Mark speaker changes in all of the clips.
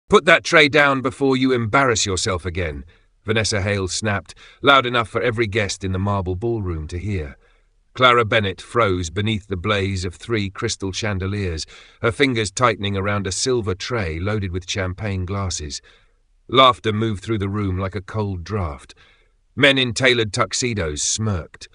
Speaker 1: "Put that tray down before you embarrass yourself again," Vanessa Hale snapped, loud enough for every guest in the marble ballroom to hear. Clara Bennett froze beneath the blaze of 3 crystal chandeliers, her fingers tightening around a silver tray loaded with champagne glasses. Laughter moved through the room like a cold draft. Men in tailored tuxedos smirked.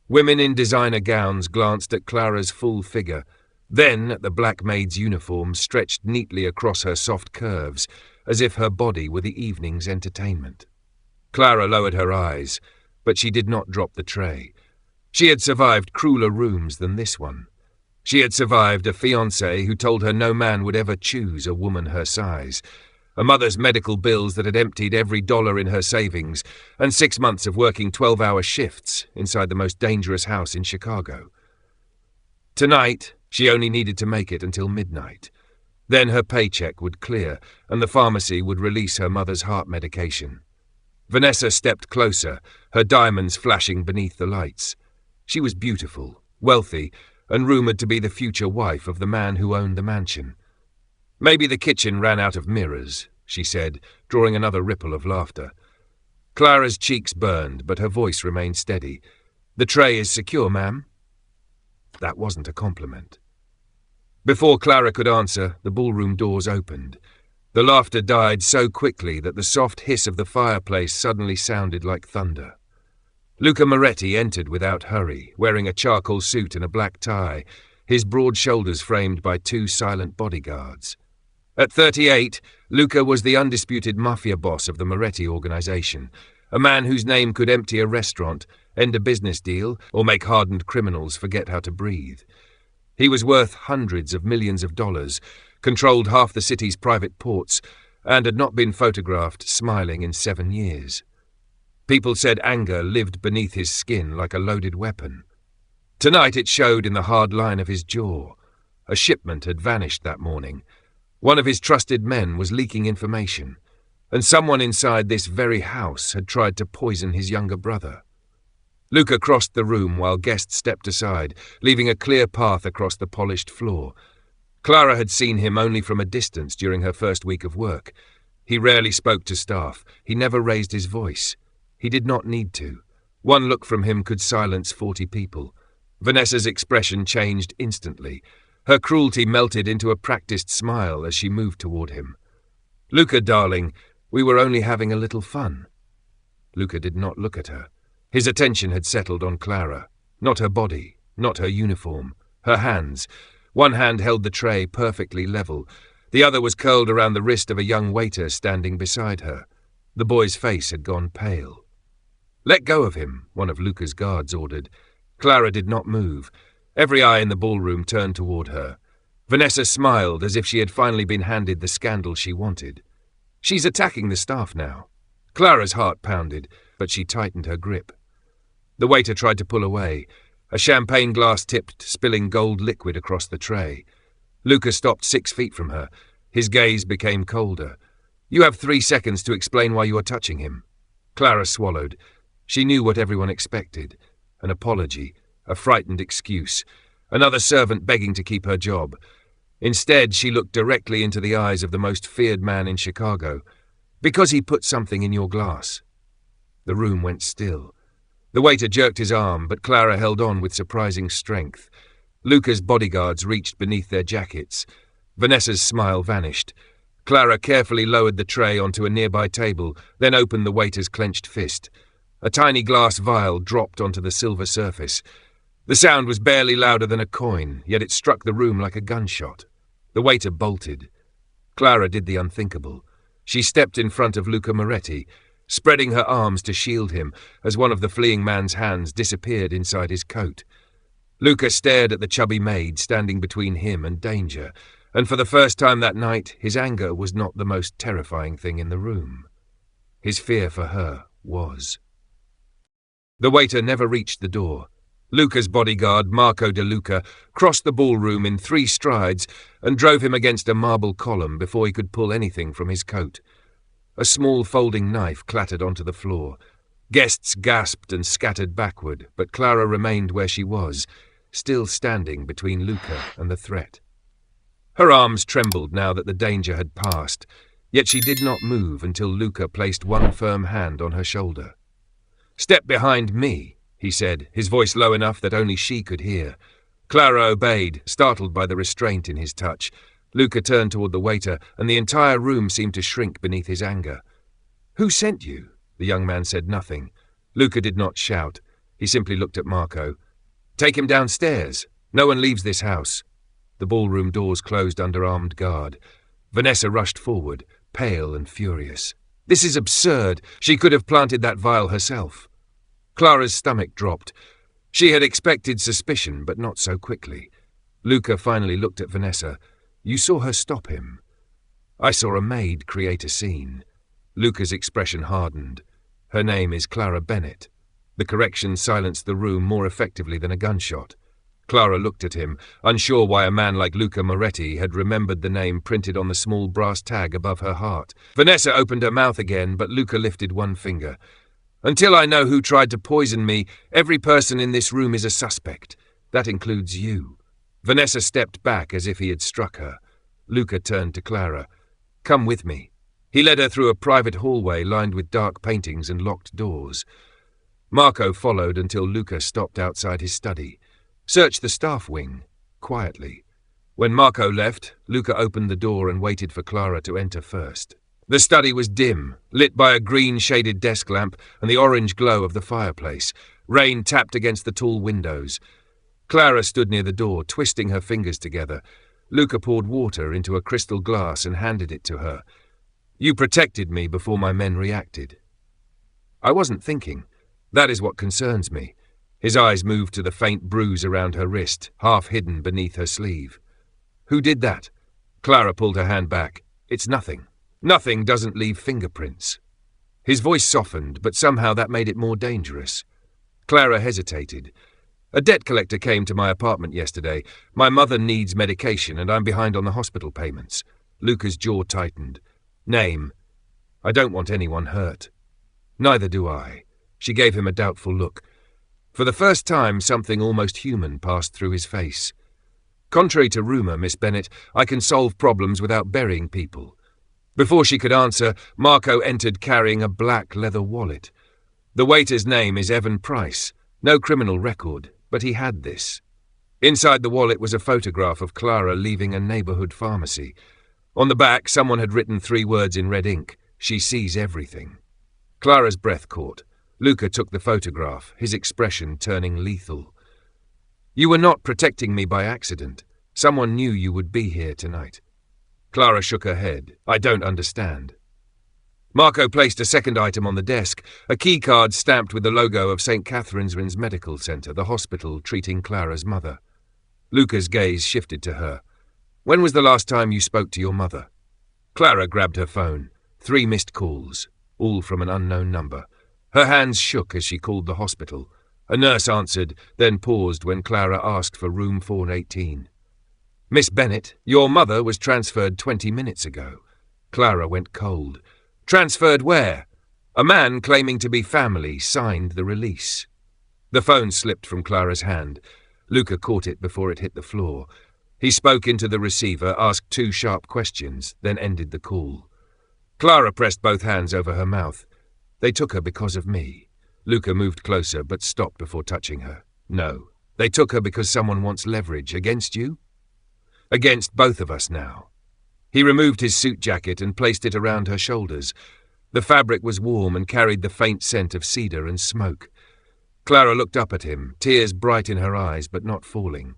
Speaker 1: Women in designer gowns glanced at Clara's full figure, then at the black maid's uniform stretched neatly across her soft curves, as if her body were the evening's entertainment. Clara lowered her eyes, but she did not drop the tray. She had survived crueler rooms than this one. She had survived a fiancé who told her no man would ever choose a woman her size, a mother's medical bills that had emptied every dollar in her savings, and 6 months of working 12-hour shifts inside the most dangerous house in Chicago. Tonight, she only needed to make it until midnight. Then her paycheck would clear, and the pharmacy would release her mother's heart medication. Vanessa stepped closer, her diamonds flashing beneath the lights. She was beautiful, wealthy, and rumoured to be the future wife of the man who owned the mansion. "Maybe the kitchen ran out of mirrors," she said, drawing another ripple of laughter. Clara's cheeks burned, but her voice remained steady. "The tray is secure, ma'am." That wasn't a compliment. Before Clara could answer, the ballroom doors opened. The laughter died so quickly that the soft hiss of the fireplace suddenly sounded like thunder. Luca Moretti entered without hurry, wearing a charcoal suit and a black tie, his broad shoulders framed by 2 silent bodyguards. At 38, Luca was the undisputed mafia boss of the Moretti organization, a man whose name could empty a restaurant, end a business deal, or make hardened criminals forget how to breathe. He was worth hundreds of millions of dollars, controlled half the city's private ports, and had not been photographed smiling in 7 years. People said anger lived beneath his skin like a loaded weapon. Tonight it showed in the hard line of his jaw. A shipment had vanished that morning. One of his trusted men was leaking information, and someone inside this very house had tried to poison his younger brother. Luca crossed the room while guests stepped aside, leaving a clear path across the polished floor. Clara had seen him only from a distance during her first week of work. He rarely spoke to staff. He never raised his voice. He did not need to. One look from him could silence 40 people. Vanessa's expression changed instantly. Her cruelty melted into a practiced smile as she moved toward him. "Luca, darling, we were only having a little fun." Luca did not look at her. His attention had settled on Clara. Not her body, not her uniform. Her hands. One hand held the tray perfectly level. The other was curled around the wrist of a young waiter standing beside her. The boy's face had gone pale. "Let go of him," one of Luca's guards ordered. Clara did not move. Every eye in the ballroom turned toward her. Vanessa smiled as if she had finally been handed the scandal she wanted. She's attacking the staff now. Clara's heart pounded, but she tightened her grip. The waiter tried to pull away. A champagne glass tipped, spilling gold liquid across the tray. Luca stopped 6 feet from her. His gaze became colder. "You have 3 seconds to explain why you are touching him." Clara swallowed. She knew what everyone expected. An apology, a frightened excuse, another servant begging to keep her job. Instead, she looked directly into the eyes of the most feared man in Chicago. "Because he put something in your glass." The room went still. The waiter jerked his arm, but Clara held on with surprising strength. Luca's bodyguards reached beneath their jackets. Vanessa's smile vanished. Clara carefully lowered the tray onto a nearby table, then opened the waiter's clenched fist. A tiny glass vial dropped onto the silver surface. The sound was barely louder than a coin, yet it struck the room like a gunshot. The waiter bolted. Clara did the unthinkable. She stepped in front of Luca Moretti, spreading her arms to shield him as one of the fleeing man's hands disappeared inside his coat. Luca stared at the chubby maid standing between him and danger, and for the first time that night his anger was not the most terrifying thing in the room. His fear for her was. The waiter never reached the door. Luca's bodyguard, Marco De Luca, crossed the ballroom in 3 strides and drove him against a marble column before he could pull anything from his coat. A small folding knife clattered onto the floor. Guests gasped and scattered backward, but Clara remained where she was, still standing between Luca and the threat. Her arms trembled now that the danger had passed. Yet she did not move until Luca placed one firm hand on her shoulder. "Step behind me," he said, his voice low enough that only she could hear. Clara obeyed, startled by the restraint in his touch. Luca turned toward the waiter, and the entire room seemed to shrink beneath his anger. "Who sent you?" The young man said nothing. Luca did not shout. He simply looked at Marco. "Take him downstairs. No one leaves this house." The ballroom doors closed under armed guard. Vanessa rushed forward, pale and furious. "This is absurd. She could have planted that vial herself." Clara's stomach dropped. She had expected suspicion, but not so quickly. Luca finally looked at Vanessa. "You saw her stop him." "I saw a maid create a scene." Luca's expression hardened. "Her name is Clara Bennett." The correction silenced the room more effectively than a gunshot. Clara looked at him, unsure why a man like Luca Moretti had remembered the name printed on the small brass tag above her heart. Vanessa opened her mouth again, but Luca lifted one finger. "Until I know who tried to poison me, every person in this room is a suspect. That includes you." Vanessa stepped back as if he had struck her. Luca turned to Clara. "Come with me." He led her through a private hallway lined with dark paintings and locked doors. Marco followed until Luca stopped outside his study. "Search the staff wing," quietly. When Marco left, Luca opened the door and waited for Clara to enter first. The study was dim, lit by a green-shaded desk lamp and the orange glow of the fireplace. Rain tapped against the tall windows. Clara stood near the door, twisting her fingers together. Luca poured water into a crystal glass and handed it to her. "You protected me before my men reacted." "I wasn't thinking. That is what concerns me." His eyes moved to the faint bruise around her wrist, half hidden beneath her sleeve. "Who did that?" Clara pulled her hand back. "It's nothing. Nothing doesn't leave fingerprints." His voice softened, but somehow that made it more dangerous. Clara hesitated. "A debt collector came to my apartment yesterday. My mother needs medication, and I'm behind on the hospital payments." Luca's jaw tightened. "Name." "I don't want anyone hurt." "Neither do I." She gave him a doubtful look. For the first time, something almost human passed through his face. "Contrary to rumor, Miss Bennett, I can solve problems without burying people." Before she could answer, Marco entered carrying a black leather wallet. "The waiter's name is Evan Price. No criminal record, but he had this." Inside the wallet was a photograph of Clara leaving a neighborhood pharmacy. On the back, someone had written 3 words in red ink: "She sees everything." Clara's breath caught. Luca took the photograph, his expression turning lethal. "You were not protecting me by accident. Someone knew you would be here tonight." Clara shook her head. "I don't understand." Marco placed a second item on the desk, a key card stamped with the logo of St. Catherine's Medical Center, the hospital treating Clara's mother. Luca's gaze shifted to her. "When was the last time you spoke to your mother?" Clara grabbed her phone. 3 missed calls, all from an unknown number. Her hands shook as she called the hospital. A nurse answered, then paused when Clara asked for room 418. "Miss Bennett, your mother was transferred 20 minutes ago." Clara went cold. "Transferred where?" "A man claiming to be family signed the release." The phone slipped from Clara's hand. Luca caught it before it hit the floor. He spoke into the receiver, asked 2 sharp questions, then ended the call. Clara pressed both hands over her mouth. "They took her because of me." Luca moved closer, but stopped before touching her. "No. They took her because someone wants leverage against you?" "Against both of us now." He removed his suit jacket and placed it around her shoulders. The fabric was warm and carried the faint scent of cedar and smoke. Clara looked up at him, tears bright in her eyes but not falling.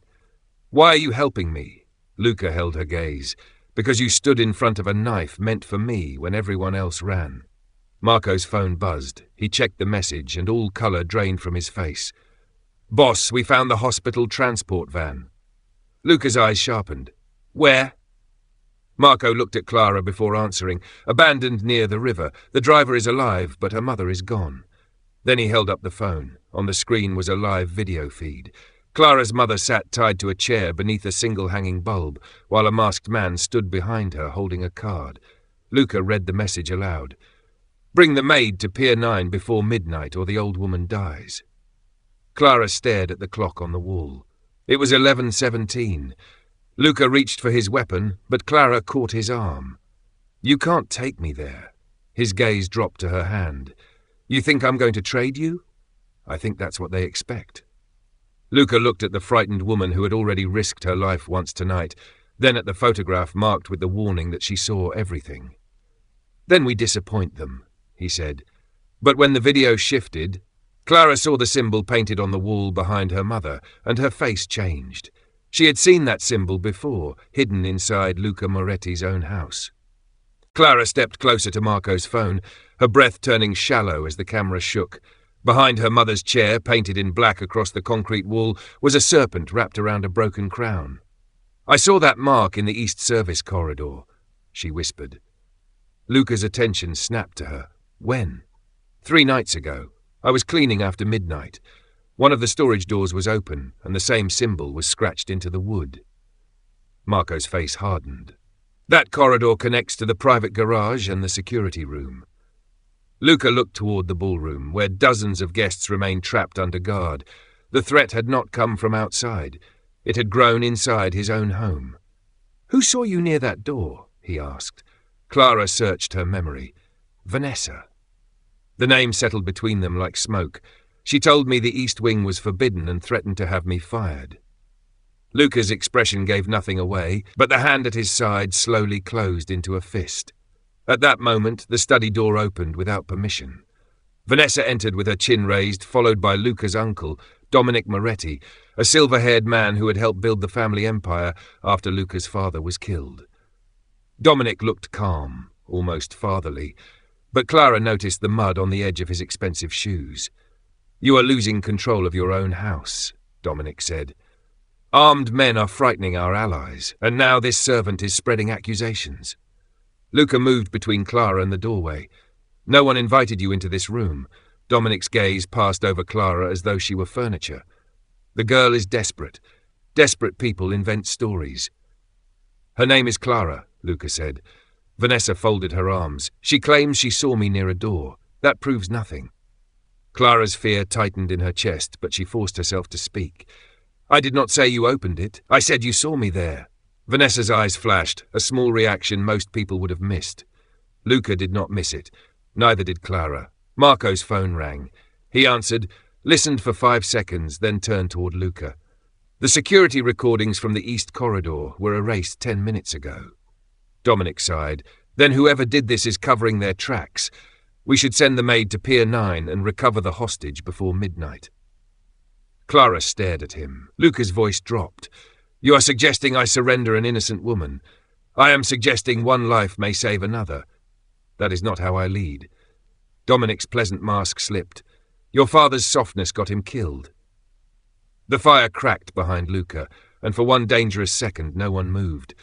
Speaker 1: "Why are you helping me?" Luca held her gaze. "Because you stood in front of a knife meant for me when everyone else ran." Marco's phone buzzed. He checked the message and all colour drained from his face. "Boss, we found the hospital transport van." Luca's eyes sharpened. "Where?" Marco looked at Clara before answering. "Abandoned near the river. The driver is alive, but her mother is gone." Then he held up the phone. On the screen was a live video feed. Clara's mother sat tied to a chair beneath a single hanging bulb, while a masked man stood behind her holding a card. Luca read the message aloud. "Bring the maid to Pier 9 before midnight or the old woman dies." Clara stared at the clock on the wall. It was 11:17. Luca reached for his weapon, but Clara caught his arm. You can't take me there. His gaze dropped to her hand. You think I'm going to trade you? I think that's what they expect. Luca looked at the frightened woman who had already risked her life once tonight, then at the photograph marked with the warning that she saw everything. Then we disappoint them, he said. But when the video shifted, Clara saw the symbol painted on the wall behind her mother, and her face changed. She had seen that symbol before, hidden inside Luca Moretti's own house. Clara stepped closer to Marco's phone, her breath turning shallow as the camera shook. Behind her mother's chair, painted in black across the concrete wall, was a serpent wrapped around a broken crown. I saw that mark in the East Service corridor, she whispered. Luca's attention snapped to her. When? 3 nights ago. I was cleaning after midnight. One of the storage doors was open, and the same symbol was scratched into the wood. Marco's face hardened. That corridor connects to the private garage and the security room. Luca looked toward the ballroom, where dozens of guests remained trapped under guard. The threat had not come from outside. It had grown inside his own home. Who saw you near that door? He asked. Clara searched her memory. Vanessa. The name settled between them like smoke. She told me the East Wing was forbidden and threatened to have me fired. Luca's expression gave nothing away, but the hand at his side slowly closed into a fist. At that moment, the study door opened without permission. Vanessa entered with her chin raised, followed by Luca's uncle, Dominic Moretti, a silver-haired man who had helped build the family empire after Luca's father was killed. Dominic looked calm, almost fatherly, but Clara noticed the mud on the edge of his expensive shoes. You are losing control of your own house, Dominic said. Armed men are frightening our allies, and now this servant is spreading accusations. Luca moved between Clara and the doorway. No one invited you into this room. Dominic's gaze passed over Clara as though she were furniture. The girl is desperate. Desperate people invent stories. Her name is Clara, Luca said. Vanessa folded her arms. She claims she saw me near a door. That proves nothing. Clara's fear tightened in her chest, but she forced herself to speak. I did not say you opened it. I said you saw me there. Vanessa's eyes flashed, a small reaction most people would have missed. Luca did not miss it. Neither did Clara. Marco's phone rang. He answered, listened for 5 seconds, then turned toward Luca. The security recordings from the East Corridor were erased 10 minutes ago. Dominic sighed. Then whoever did this is covering their tracks. We should send the maid to Pier 9 and recover the hostage before midnight. Clara stared at him. Luca's voice dropped. You are suggesting I surrender an innocent woman. I am suggesting one life may save another. That is not how I lead. Dominic's pleasant mask slipped. Your father's softness got him killed. The fire cracked behind Luca, and for one dangerous second no one moved.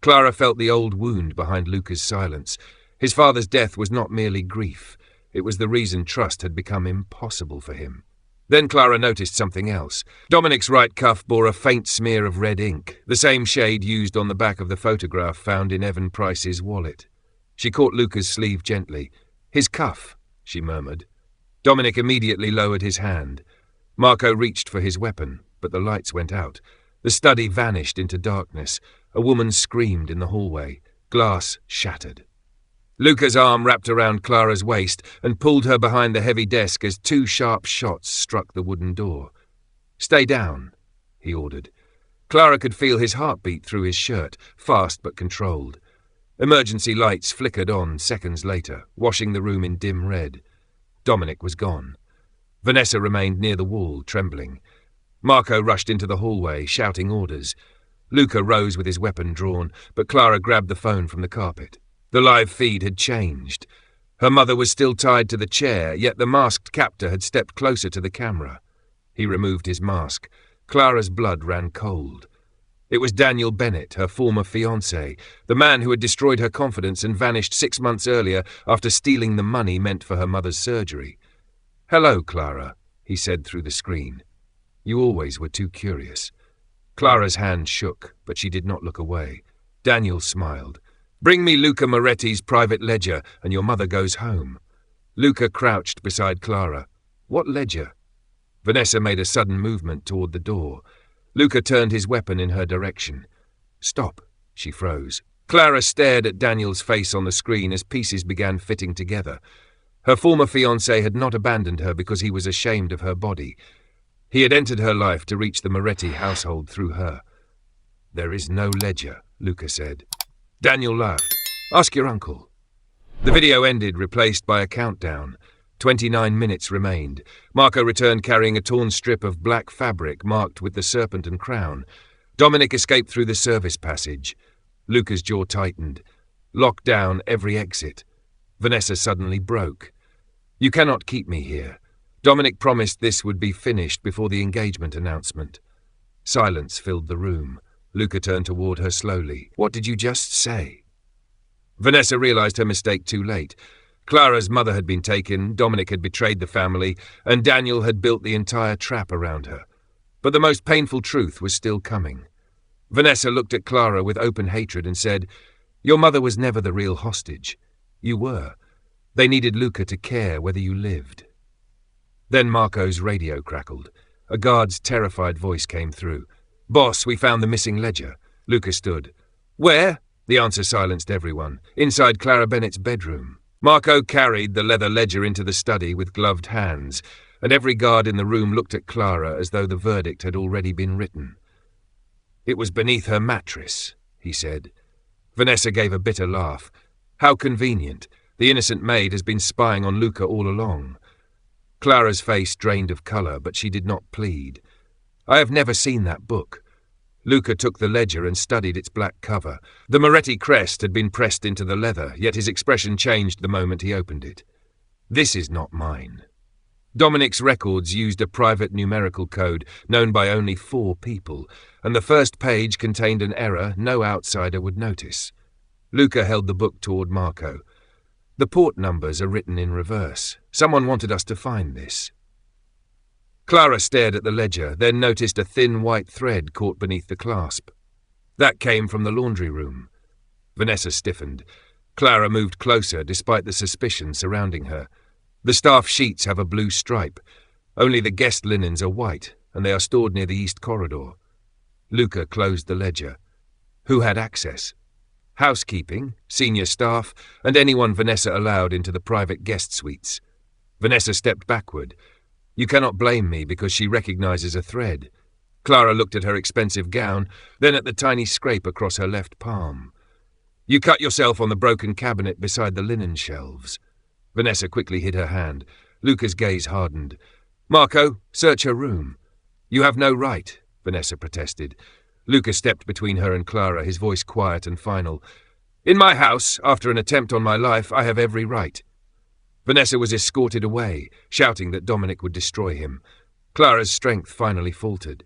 Speaker 1: Clara felt the old wound behind Luca's silence. His father's death was not merely grief. It was the reason trust had become impossible for him. Then Clara noticed something else. Dominic's right cuff bore a faint smear of red ink, the same shade used on the back of the photograph found in Evan Price's wallet. She caught Luca's sleeve gently. His cuff, she murmured. Dominic immediately lowered his hand. Marco reached for his weapon, but the lights went out. The study vanished into darkness. A woman screamed in the hallway. Glass shattered. Luca's arm wrapped around Clara's waist and pulled her behind the heavy desk as 2 sharp shots struck the wooden door. Stay down, he ordered. Clara could feel his heartbeat through his shirt, fast but controlled. Emergency lights flickered on seconds later, washing the room in dim red. Dominic was gone. Vanessa remained near the wall, trembling. Marco rushed into the hallway, shouting orders. Luca rose with his weapon drawn, but Clara grabbed the phone from the carpet. The live feed had changed. Her mother was still tied to the chair, yet the masked captor had stepped closer to the camera. He removed his mask. Clara's blood ran cold. It was Daniel Bennett, her former fiancé, the man who had destroyed her confidence and vanished 6 months earlier after stealing the money meant for her mother's surgery. Hello, Clara, he said through the screen. You always were too curious. Clara's hand shook, but she did not look away. Daniel smiled. Bring me Luca Moretti's private ledger, and your mother goes home. Luca crouched beside Clara. What ledger? Vanessa made a sudden movement toward the door. Luca turned his weapon in her direction. Stop, she froze. Clara stared at Daniel's face on the screen as pieces began fitting together. Her former fiancé had not abandoned her because he was ashamed of her body. He had entered her life to reach the Moretti household through her. "There is no ledger," Luca said. Daniel laughed. "Ask your uncle." The video ended, replaced by a countdown. 29 minutes remained. Marco returned carrying a torn strip of black fabric marked with the serpent and crown. Dominic escaped through the service passage. Luca's jaw tightened. Locked down every exit. Vanessa suddenly broke. "You cannot keep me here." Dominic promised this would be finished before the engagement announcement. Silence filled the room. Luca turned toward her slowly. "What did you just say?" Vanessa realized her mistake too late. Clara's mother had been taken, Dominic had betrayed the family, and Daniel had built the entire trap around her. But the most painful truth was still coming. Vanessa looked at Clara with open hatred and said, "Your mother was never the real hostage. You were. They needed Luca to care whether you lived." Then Marco's radio crackled. A guard's terrified voice came through. "Boss, we found the missing ledger." Luca stood. "Where?" The answer silenced everyone. "Inside Clara Bennett's bedroom." Marco carried the leather ledger into the study with gloved hands, and every guard in the room looked at Clara as though the verdict had already been written. "It was beneath her mattress," he said. Vanessa gave a bitter laugh. "How convenient. The innocent maid has been spying on Luca all along." Clara's face drained of colour, but she did not plead. "I have never seen that book." Luca took the ledger and studied its black cover. The Moretti crest had been pressed into the leather, yet his expression changed the moment he opened it. "This is not mine." Dominic's records used a private numerical code known by only 4 people, and the first page contained an error no outsider would notice. Luca held the book toward Marco. "The port numbers are written in reverse. Someone wanted us to find this." Clara stared at the ledger, then noticed a thin white thread caught beneath the clasp. That came from the laundry room. Vanessa stiffened. Clara moved closer, despite the suspicion surrounding her. "The staff sheets have a blue stripe. Only the guest linens are white, and they are stored near the east corridor." Luca closed the ledger. Who had access? Housekeeping, senior staff, and anyone Vanessa allowed into the private guest suites. Vanessa stepped backward. "You cannot blame me because she recognizes a thread." Clara looked at her expensive gown, then at the tiny scrape across her left palm. "You cut yourself on the broken cabinet beside the linen shelves." Vanessa quickly hid her hand. Luca's gaze hardened. "Marco, search her room." "You have no right," Vanessa protested. Luca stepped between her and Clara, his voice quiet and final. "In my house, after an attempt on my life, I have every right." Vanessa was escorted away, shouting that Dominic would destroy him. Clara's strength finally faltered.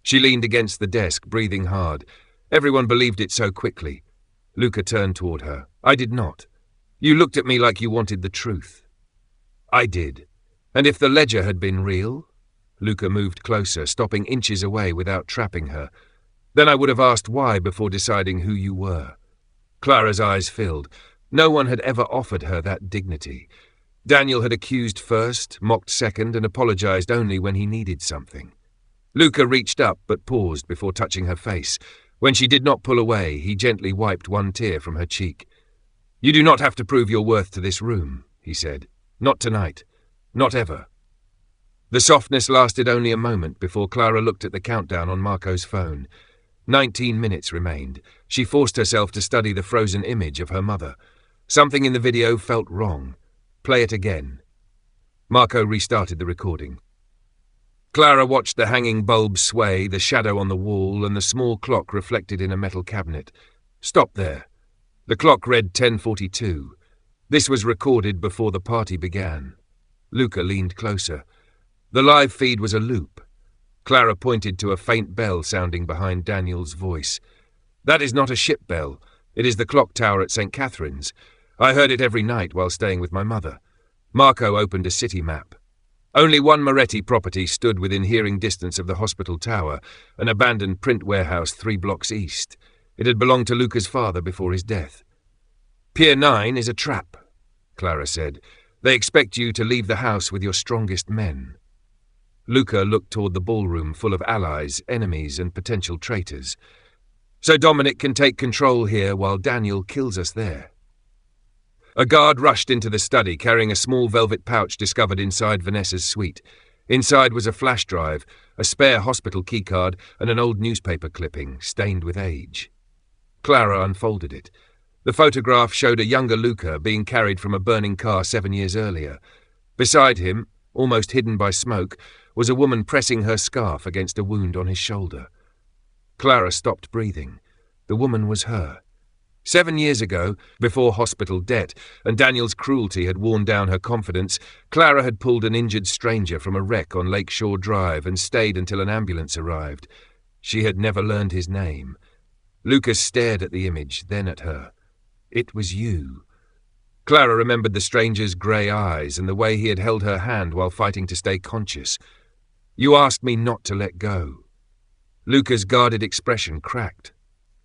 Speaker 1: She leaned against the desk, breathing hard. Everyone believed it so quickly. Luca turned toward her. "I did not. You looked at me like you wanted the truth." "I did. And if the ledger had been real?" Luca moved closer, stopping inches away without trapping her. "Then I would have asked why before deciding who you were." Clara's eyes filled. No one had ever offered her that dignity. Daniel had accused first, mocked second, and apologized only when he needed something. Luca reached up but paused before touching her face. When she did not pull away, he gently wiped one tear from her cheek. "You do not have to prove your worth to this room," he said. "Not tonight. Not ever." The softness lasted only a moment before Clara looked at the countdown on Marco's phone. 19 minutes remained. She forced herself to study the frozen image of her mother. Something in the video felt wrong. "Play it again." Marco restarted the recording. Clara watched the hanging bulb sway, the shadow on the wall, and the small clock reflected in a metal cabinet. "Stop there." The clock read 10:42. This was recorded before the party began. Luca leaned closer. The live feed was a loop. Clara pointed to a faint bell sounding behind Daniel's voice. "That is not a ship bell. It is the clock tower at St. Catherine's. I heard it every night while staying with my mother." Marco opened a city map. Only one Moretti property stood within hearing distance of the hospital tower, an abandoned print warehouse 3 blocks east. It had belonged to Luca's father before his death. "Pier 9 is a trap," Clara said. "They expect you to leave the house with your strongest men." Luca looked toward the ballroom full of allies, enemies, and potential traitors. so Dominic can take control here while Daniel kills us there. A guard rushed into the study carrying a small velvet pouch discovered inside Vanessa's suite. Inside was a flash drive, a spare hospital keycard, and an old newspaper clipping, stained with age. Clara unfolded it. The photograph showed a younger Luca being carried from a burning car 7 years earlier. Beside him, almost hidden by smoke, was a woman pressing her scarf against a wound on his shoulder. Clara stopped breathing. The woman was her. 7 years ago, before hospital debt and Daniel's cruelty had worn down her confidence, Clara had pulled an injured stranger from a wreck on Lakeshore Drive and stayed until an ambulance arrived. She had never learned his name. Lucas stared at the image, then at her. It was you. Clara remembered the stranger's grey eyes and the way he had held her hand while fighting to stay conscious. You asked me not to let go. Luca's guarded expression cracked.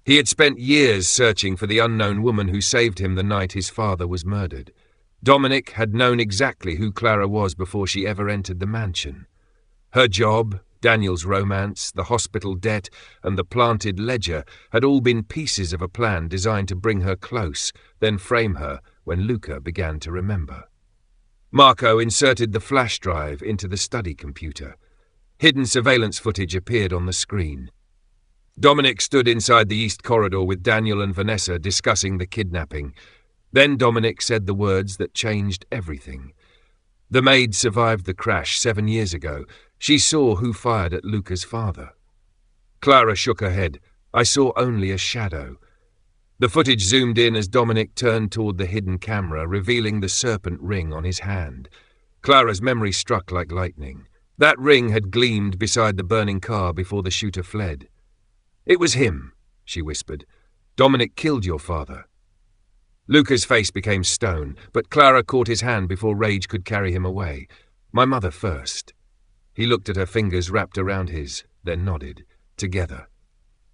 Speaker 1: He had spent years searching for the unknown woman who saved him the night his father was murdered. Dominic had known exactly who Clara was before she ever entered the mansion. Her job, Daniel's romance, the hospital debt, and the planted ledger had all been pieces of a plan designed to bring her close, then frame her when Luca began to remember. Marco inserted the flash drive into the study computer. Hidden surveillance footage appeared on the screen. Dominic stood inside the east corridor with Daniel and Vanessa discussing the kidnapping. Then Dominic said the words that changed everything. The maid survived the crash 7 years ago. She saw who fired at Luca's father. Clara shook her head. I saw only a shadow. The footage zoomed in as Dominic turned toward the hidden camera, revealing the serpent ring on his hand. Clara's memory struck like lightning. That ring had gleamed beside the burning car before the shooter fled. It was him, she whispered. Dominic killed your father. Luca's face became stone, but Clara caught his hand before rage could carry him away. My mother first. He looked at her fingers wrapped around his, then nodded. Together.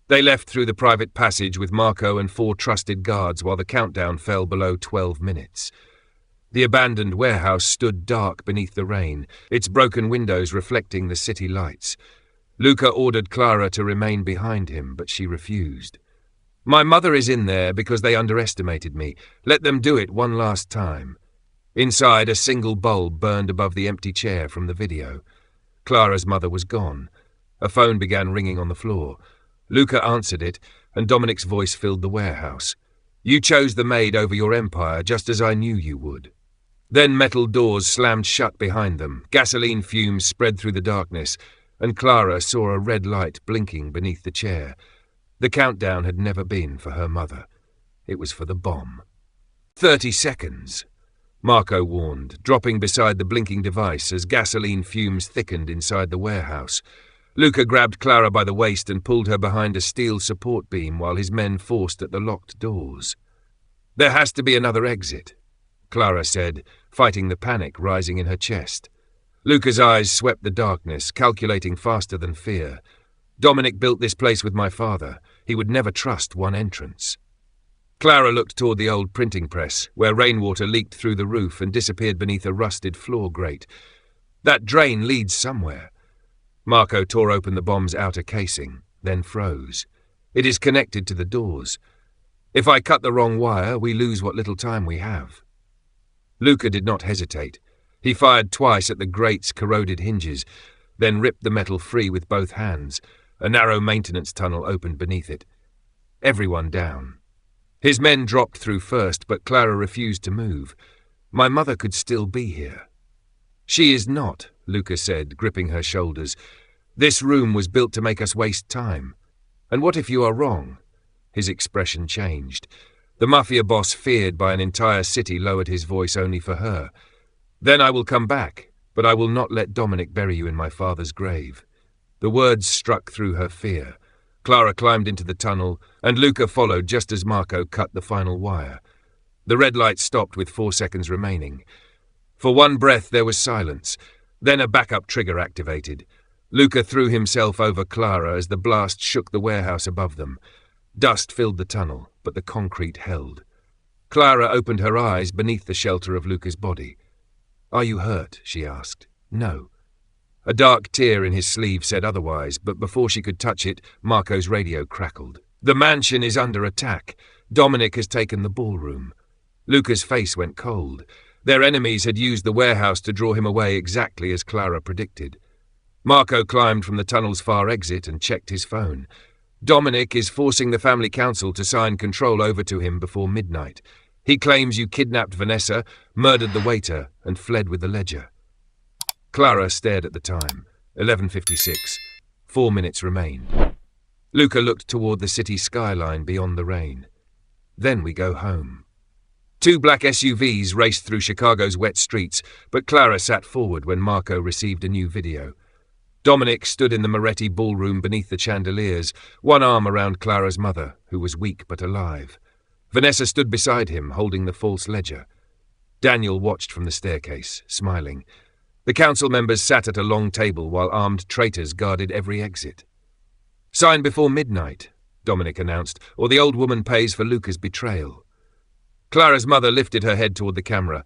Speaker 1: They left through the private passage with Marco and 4 trusted guards while the countdown fell below 12 minutes. The abandoned warehouse stood dark beneath the rain, its broken windows reflecting the city lights. Luca ordered Clara to remain behind him, but she refused. My mother is in there because they underestimated me. Let them do it one last time. Inside, a single bulb burned above the empty chair from the video. Clara's mother was gone. A phone began ringing on the floor. Luca answered it, and Dominic's voice filled the warehouse. You chose the maid over your empire, just as I knew you would. Then metal doors slammed shut behind them. Gasoline fumes spread through the darkness, and Clara saw a red light blinking beneath the chair. The countdown had never been for her mother. It was for the bomb. 30 seconds, Marco warned, dropping beside the blinking device as gasoline fumes thickened inside the warehouse. Luca grabbed Clara by the waist and pulled her behind a steel support beam while his men forced at the locked doors. There has to be another exit, Clara said, fighting the panic rising in her chest. Luca's eyes swept the darkness, calculating faster than fear. Dominic built this place with my father. He would never trust one entrance. Clara looked toward the old printing press, where rainwater leaked through the roof and disappeared beneath a rusted floor grate. That drain leads somewhere. Marco tore open the bomb's outer casing, then froze. It is connected to the doors. If I cut the wrong wire, we lose what little time we have. Luca did not hesitate. He fired twice at the grate's corroded hinges, then ripped the metal free with both hands. A narrow maintenance tunnel opened beneath it. Everyone down. His men dropped through first, but Clara refused to move. My mother could still be here. She is not, Luca said, gripping her shoulders. This room was built to make us waste time. And what if you are wrong? His expression changed. The Mafia boss, feared by an entire city, lowered his voice only for her. Then I will come back, but I will not let Dominic bury you in my father's grave. The words struck through her fear. Clara climbed into the tunnel, and Luca followed just as Marco cut the final wire. The red light stopped with 4 seconds remaining. For one breath there was silence. Then a backup trigger activated. Luca threw himself over Clara as the blast shook the warehouse above them. Dust filled the tunnel, but the concrete held. Clara opened her eyes beneath the shelter of Luca's body. Are you hurt? She asked. No. A dark tear in his sleeve said otherwise, but before she could touch it, Marco's radio crackled. The mansion is under attack. Dominic has taken the ballroom. Luca's face went cold. Their enemies had used the warehouse to draw him away exactly as Clara predicted. Marco climbed from the tunnel's far exit and checked his phone. Dominic is forcing the family council to sign control over to him before midnight. He claims you kidnapped Vanessa, murdered the waiter, and fled with the ledger. Clara stared at the time. 11:56. 4 minutes remained. Luca looked toward the city skyline beyond the rain. Then we go home. 2 black SUVs raced through Chicago's wet streets, but Clara sat forward when Marco received a new video. Dominic stood in the Moretti ballroom beneath the chandeliers, one arm around Clara's mother, who was weak but alive. Vanessa stood beside him, holding the false ledger. Daniel watched from the staircase, smiling. The council members sat at a long table while armed traitors guarded every exit. "Sign before midnight," Dominic announced, "or the old woman pays for Luca's betrayal." Clara's mother lifted her head toward the camera.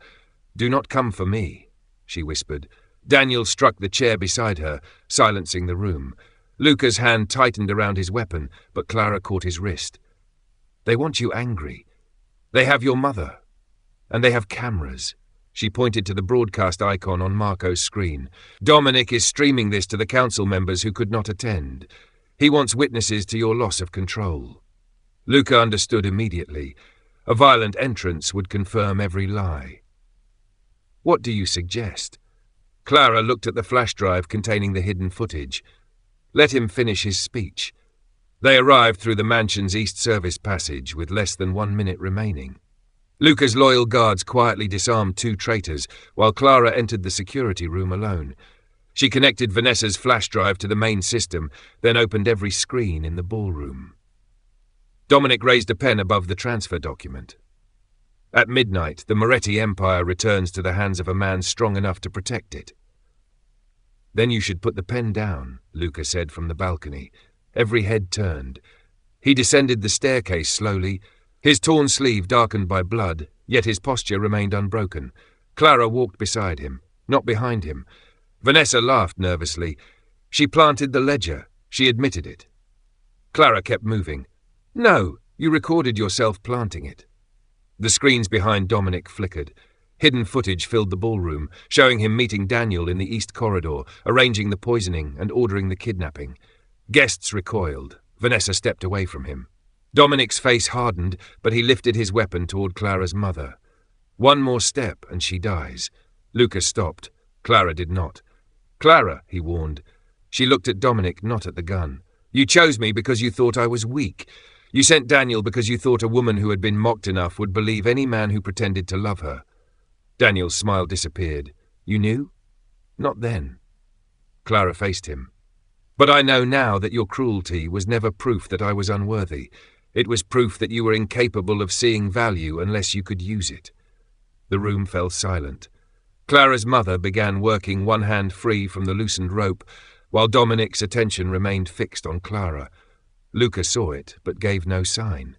Speaker 1: "Do not come for me," she whispered. Daniel struck the chair beside her, silencing the room. Luca's hand tightened around his weapon, but Clara caught his wrist. "They want you angry. They have your mother. And they have cameras." She pointed to the broadcast icon on Marco's screen. "Dominic is streaming this to the council members who could not attend. He wants witnesses to your loss of control." Luca understood immediately. A violent entrance would confirm every lie. "What do you suggest?" Clara looked at the flash drive containing the hidden footage. Let him finish his speech. They arrived through the mansion's East Service passage with less than 1 minute remaining. Luca's loyal guards quietly disarmed 2 traitors, while Clara entered the security room alone. She connected Vanessa's flash drive to the main system, then opened every screen in the ballroom. Dominic raised a pen above the transfer document. At midnight, the Moretti Empire returns to the hands of a man strong enough to protect it. "Then you should put the pen down," Luca said from the balcony. Every head turned. He descended the staircase slowly, his torn sleeve darkened by blood, yet his posture remained unbroken. Clara walked beside him, not behind him. Vanessa laughed nervously. She planted the ledger. She admitted it. Clara kept moving. "No, you recorded yourself planting it." The screens behind Dominic flickered. Hidden footage filled the ballroom, showing him meeting Daniel in the East Corridor, arranging the poisoning and ordering the kidnapping. Guests recoiled. Vanessa stepped away from him. Dominic's face hardened, but he lifted his weapon toward Clara's mother. "One more step and she dies." Luca stopped. Clara did not. "Clara," he warned. She looked at Dominic, not at the gun. "You chose me because you thought I was weak. You sent Daniel because you thought a woman who had been mocked enough would believe any man who pretended to love her." Daniel's smile disappeared. "You knew?" "Not then." Clara faced him. "But I know now that your cruelty was never proof that I was unworthy. It was proof that you were incapable of seeing value unless you could use it." The room fell silent. Clara's mother began working one hand free from the loosened rope, while Dominic's attention remained fixed on Clara. Luca saw it, but gave no sign.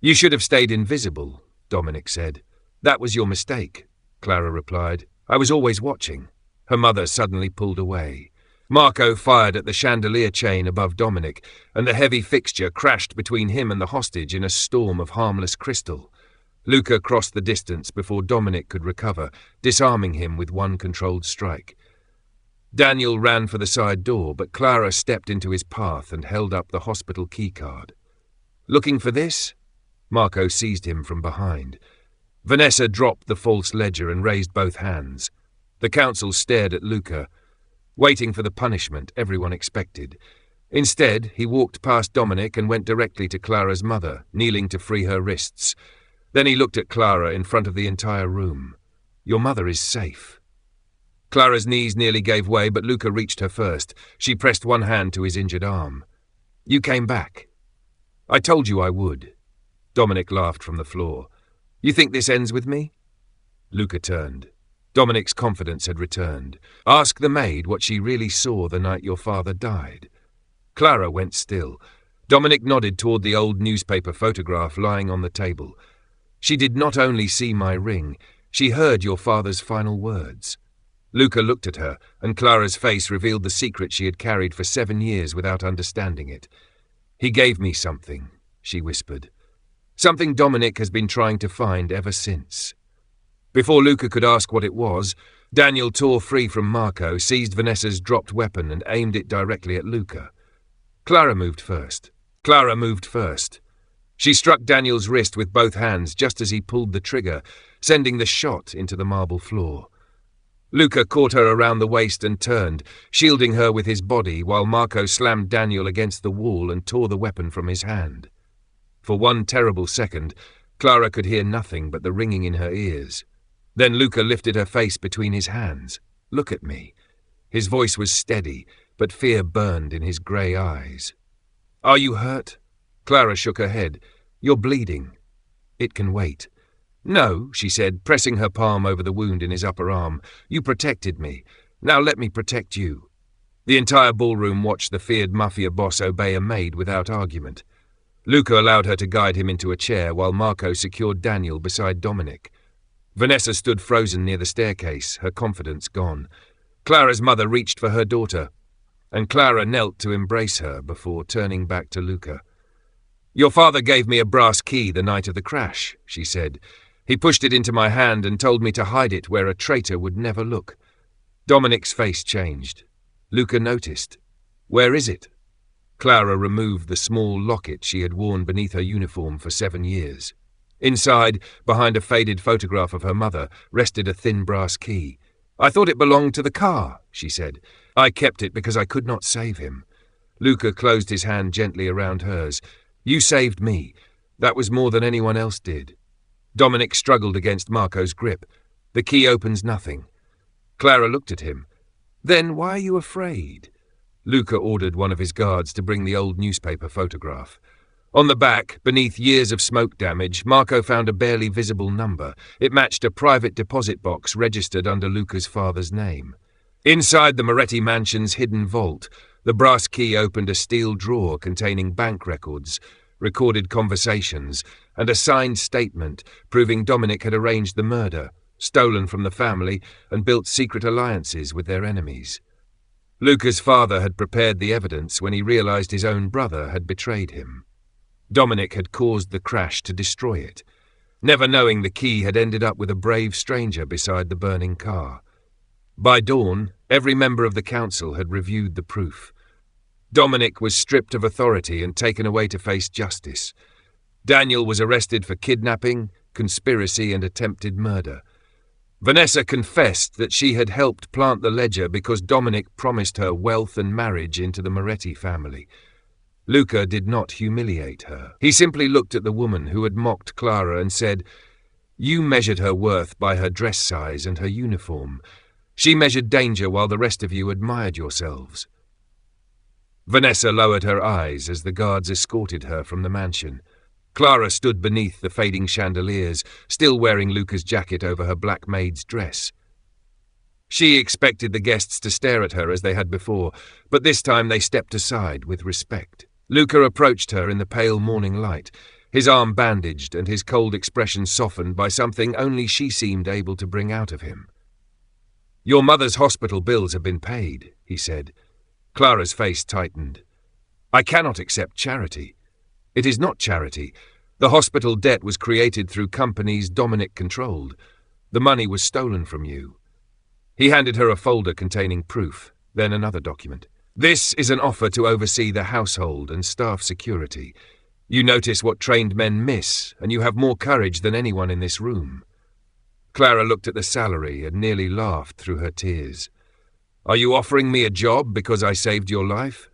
Speaker 1: "You should have stayed invisible," Dominic said. "That was your mistake," Clara replied. "I was always watching." Her mother suddenly pulled away. Marco fired at the chandelier chain above Dominic, and the heavy fixture crashed between him and the hostage in a storm of harmless crystal. Luca crossed the distance before Dominic could recover, disarming him with one controlled strike. Daniel ran for the side door, but Clara stepped into his path and held up the hospital keycard. "Looking for this?" Marco seized him from behind. Vanessa dropped the false ledger and raised both hands. The council stared at Luca, waiting for the punishment everyone expected. Instead, he walked past Dominic and went directly to Clara's mother, kneeling to free her wrists. Then he looked at Clara in front of the entire room. "Your mother is safe." Clara's knees nearly gave way, but Luca reached her first. She pressed one hand to his injured arm. "You came back." "I told you I would." Dominic laughed from the floor. "You think this ends with me?" Luca turned. Dominic's confidence had returned. "Ask the maid what she really saw the night your father died." Clara went still. Dominic nodded toward the old newspaper photograph lying on the table. "She did not only see my ring, she heard your father's final words." Luca looked at her, and Clara's face revealed the secret she had carried for 7 years without understanding it. "He gave me something, she whispered. Something Dominic has been trying to find ever since. Before Luca could ask what it was, Daniel tore free from Marco, seized Vanessa's dropped weapon and aimed it directly at Luca. Clara moved first. She struck Daniel's wrist with both hands just as he pulled the trigger, sending the shot into the marble floor. Luca caught her around the waist and turned, shielding her with his body while Marco slammed Daniel against the wall and tore the weapon from his hand. For one terrible second, Clara could hear nothing but the ringing in her ears. Then Luca lifted her face between his hands. "Look at me." His voice was steady, but fear burned in his grey eyes. "Are you hurt?" Clara shook her head. "You're bleeding." "It can wait." "No," she said, pressing her palm over the wound in his upper arm. "You protected me. Now let me protect you." The entire ballroom watched the feared Mafia boss obey a maid without argument. Luca allowed her to guide him into a chair while Marco secured Daniel beside Dominic. Vanessa stood frozen near the staircase, her confidence gone. Clara's mother reached for her daughter, and Clara knelt to embrace her before turning back to Luca. "Your father gave me a brass key the night of the crash," she said. "He pushed it into my hand and told me to hide it where a traitor would never look." Dominic's face changed. Luca noticed. "Where is it?" Clara removed the small locket she had worn beneath her uniform for 7 years. Inside, behind a faded photograph of her mother, rested a thin brass key. "I thought it belonged to the car," she said. "I kept it because I could not save him." Luca closed his hand gently around hers. "You saved me. That was more than anyone else did." Dominic struggled against Marco's grip. "The key opens nothing." Clara looked at him. "Then why are you afraid?" Luca ordered one of his guards to bring the old newspaper photograph. On the back, beneath years of smoke damage, Marco found a barely visible number. It matched a private deposit box registered under Luca's father's name. Inside the Moretti mansion's hidden vault, the brass key opened a steel drawer containing bank records, recorded conversations, and a signed statement proving Dominic had arranged the murder, stolen from the family, and built secret alliances with their enemies. Luca's father had prepared the evidence when he realized his own brother had betrayed him. Dominic had caused the crash to destroy it, never knowing the key had ended up with a brave stranger beside the burning car. By dawn, every member of the council had reviewed the proof. Dominic was stripped of authority and taken away to face justice. Daniel was arrested for kidnapping, conspiracy, and attempted murder. Vanessa confessed that she had helped plant the ledger because Dominic promised her wealth and marriage into the Moretti family. Luca did not humiliate her. He simply looked at the woman who had mocked Clara and said, "You measured her worth by her dress size and her uniform. She measured danger while the rest of you admired yourselves." Vanessa lowered her eyes as the guards escorted her from the mansion. Clara stood beneath the fading chandeliers, still wearing Luca's jacket over her black maid's dress. She expected the guests to stare at her as they had before, but this time they stepped aside with respect. Luca approached her in the pale morning light, his arm bandaged and his cold expression softened by something only she seemed able to bring out of him. "Your mother's hospital bills have been paid," he said. Clara's face tightened. "I cannot accept charity." "It is not charity. The hospital debt was created through companies Dominic controlled. The money was stolen from you." He handed her a folder containing proof, then another document. "This is an offer to oversee the household and staff security. You notice what trained men miss, and you have more courage than anyone in this room." Clara looked at the salary and nearly laughed through her tears. "Are you offering me a job because I saved your life?"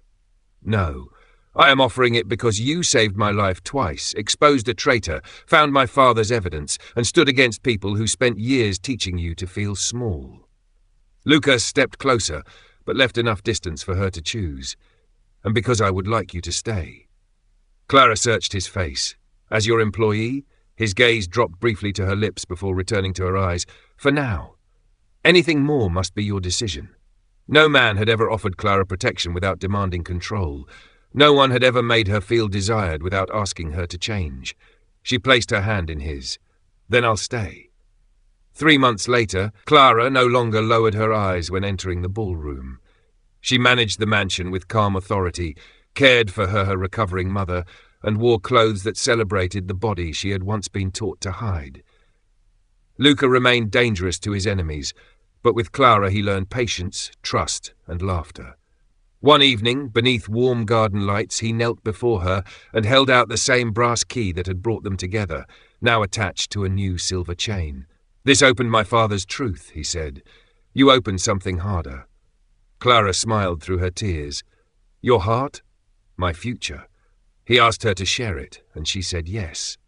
Speaker 1: "No. I am offering it because you saved my life twice, exposed a traitor, found my father's evidence, and stood against people who spent years teaching you to feel small." Luca stepped closer, but left enough distance for her to choose. "And because I would like you to stay." Clara searched his face. "As your employee?" His gaze dropped briefly to her lips before returning to her eyes. "For now. Anything more must be your decision." No man had ever offered Clara protection without demanding control. No one had ever made her feel desired without asking her to change. She placed her hand in his. "Then I'll stay." 3 months later, Clara no longer lowered her eyes when entering the ballroom. She managed the mansion with calm authority, cared for her recovering mother, and wore clothes that celebrated the body she had once been taught to hide. Luca remained dangerous to his enemies, but with Clara he learned patience, trust, and laughter. One evening, beneath warm garden lights, he knelt before her and held out the same brass key that had brought them together, now attached to a new silver chain. "This opened my father's truth," he said. "You opened something harder." Clara smiled through her tears. "Your heart? My future." He asked her to share it, and she said yes.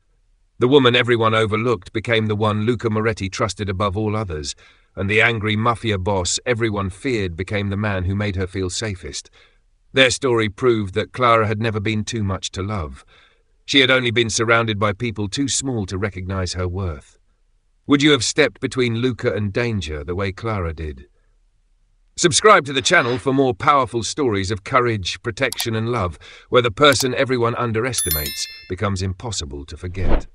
Speaker 1: The woman everyone overlooked became the one Luca Moretti trusted above all others, and the angry Mafia boss everyone feared became the man who made her feel safest. Their story proved that Clara had never been too much to love. She had only been surrounded by people too small to recognize her worth. Would you have stepped between Luca and danger the way Clara did? Subscribe to the channel for more powerful stories of courage, protection and love, where the person everyone underestimates becomes impossible to forget.